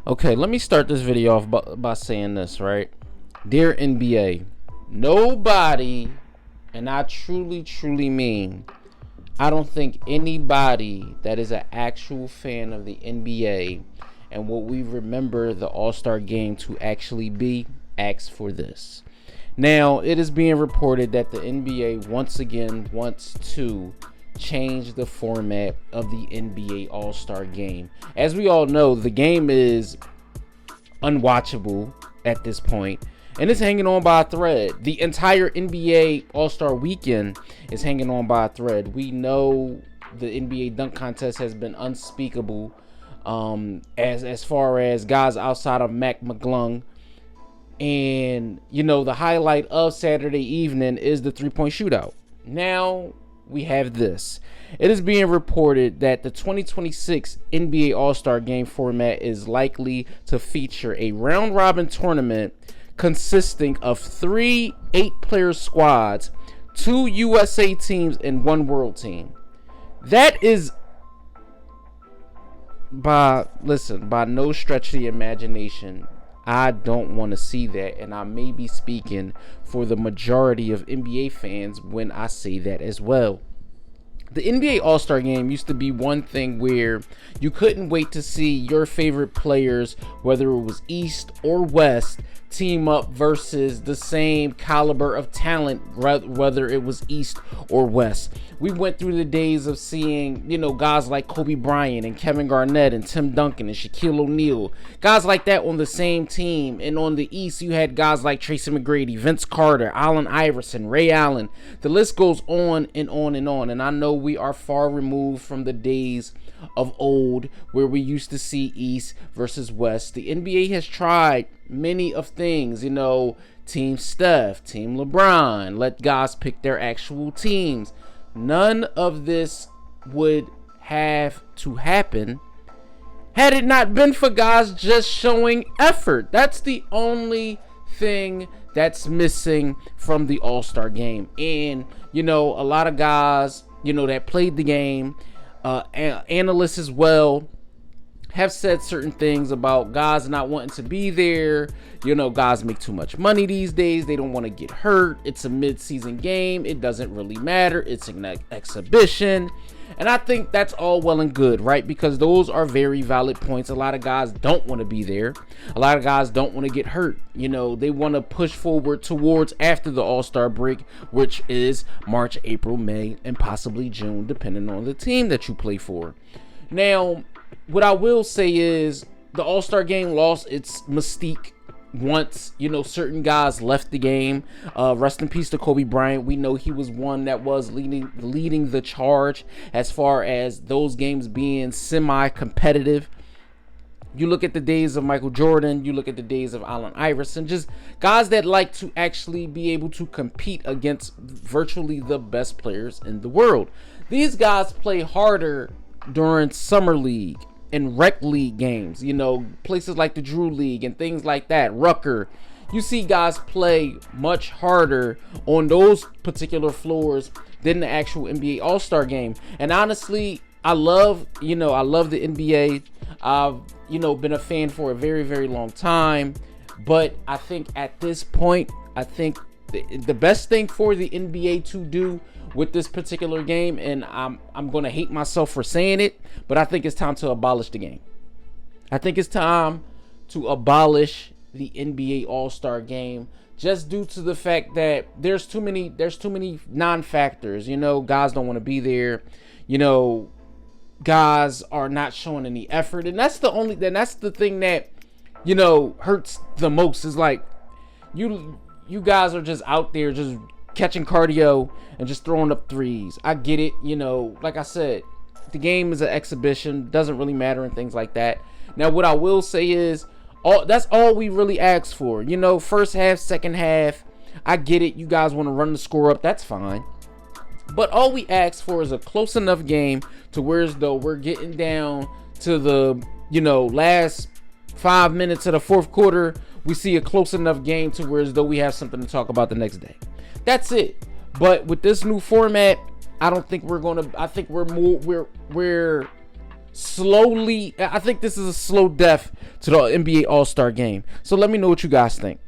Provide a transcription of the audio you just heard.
Okay, let me start this video off by saying this, right? Dear NBA, nobody, and I truly mean, I don't think anybody that is an actual fan of the NBA and what we remember the All-Star game to actually be asks for this. Now, it is being reported that the NBA once again wants to change the format of the NBA All-Star game. As we all know, the game is unwatchable at this point, and it's hanging on by a thread. The entire NBA All-Star weekend is hanging on by a thread. We know the NBA dunk contest has been unspeakable, as far as guys outside of Mac McClung. And, you know, the highlight of Saturday evening is the three-point shootout. Now we have this. It is being reported that the 2026 NBA All-Star Game format is likely to feature a round-robin tournament consisting of 3 8-player squads, 2 USA teams, and 1 world team. That is, by no stretch of the imagination, I don't want to see that, and I may be speaking for the majority of NBA fans when I say that as well. The NBA All-Star Game used to be one thing where you couldn't wait to see your favorite players, whether it was East or West, team up versus the same caliber of talent, whether it was East or West. We went through the days of seeing, you know, guys like Kobe Bryant and Kevin Garnett and Tim Duncan and Shaquille O'Neal, guys like that on the same team. And on the East, you had guys like Tracy McGrady, Vince Carter, Allen Iverson, Ray Allen. The list goes on and on and on. And I know we are far removed from the days of old where we used to see East versus West. The NBA has tried many of things, you know, Team Steph, Team LeBron, let guys pick their actual teams. None of this would have to happen had it not been for guys just showing effort. That's the only thing that's missing from the All-Star game. And, you know, a lot of guys, you know, that played the game, analysts as well, have said certain things about guys not wanting to be there. You know, guys make too much money these days. They don't want to get hurt. It's a mid-season game. It doesn't really matter. It's an exhibition. And I think that's all well and good, right? Because those are very valid points. A lot of guys don't want to be there. A lot of guys don't want to get hurt. You know, they want to push forward towards after the All-Star break, which is March, April, May, and possibly June, depending on the team that you play for. Now, what I will say is the All-Star game lost its mystique once, you know, certain guys left the game. Rest in peace to Kobe Bryant. We know he was one that was leading the charge as far as those games being semi-competitive. You look at the days of Michael Jordan, you look at the days of Allen Iverson, just guys that like to actually be able to compete against virtually the best players in the world. These guys play harder during summer league and rec league games, you know, places like the Drew League and things like that, Rucker. You see guys play much harder on those particular floors than the actual NBA All-Star game. And honestly, I love the NBA. I've, you know, been a fan for a very long time, but I think at this point, I think the best thing for the NBA to do with this particular game, and I'm going to hate myself for saying it, but I think it's time to abolish the game. I think it's time to abolish the NBA All-Star game, just due to the fact that there's too many non-factors. You know, guys don't want to be there. You know, guys are not showing any effort, and that's the thing that, you know, hurts the most. Is like you guys are just out there just catching cardio and just throwing up threes. I get it, you know, like I said, the game is an exhibition, doesn't really matter and things like that. Now, what I will say is, that's all we really ask for. You know, first half, second half, I get it. You guys want to run the score up, that's fine. But all we ask for is a close enough game to where as though we're getting down to the, you know, last 5 minutes of the fourth quarter, we see a close enough game to where as though we have something to talk about the next day. That's it. But with this new format, I don't think we're going to, I think we're slowly, I think this is a slow death to the NBA All-Star game. So let me know what you guys think.